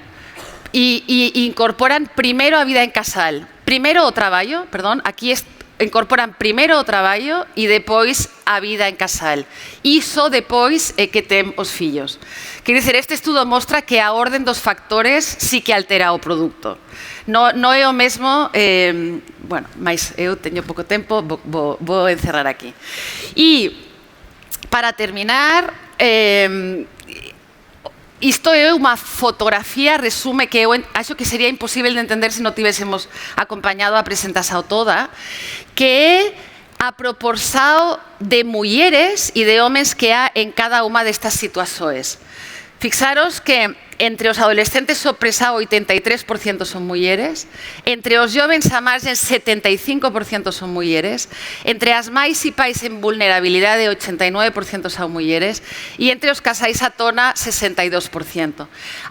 e incorporan primeiro a vida en casal. Primeiro o traballo, perdón, aquí incorporan primeiro o traballo e depois a vida en casal. Iso depois é que ten os fillos. Quer dizer, este estudo mostra que a orden dos factores sí que altera o produto. Non é o mesmo, bueno, mas eu teño pouco tempo, vou encerrar aquí. E, para terminar, isto é unha fotografía, resume que eu acho que sería imposible de entender se non tivésemos acompañado a presentación toda, que é a proporción de mulleres e de homens que há en cada unha destas situacións. Fixaros que entre os adolescentes sorpresa 83% son mulleres, entre os jovens a margen 75% son mulleres, entre as mães e pais en vulnerabilidade 89% son mulleres e entre os casais a tona 62%.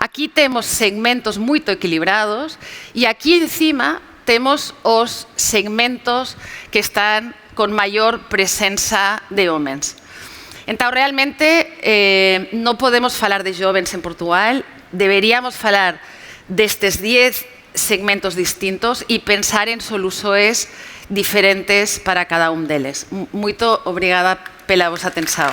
Aquí temos segmentos moito equilibrados e aquí encima temos os segmentos que están con maior presenza de homens. Entón, realmente, non podemos falar de jovens en Portugal, deberíamos falar destes 10 segmentos distintos e pensar en solucións diferentes para cada un deles. Moito obrigada pela vosa atención.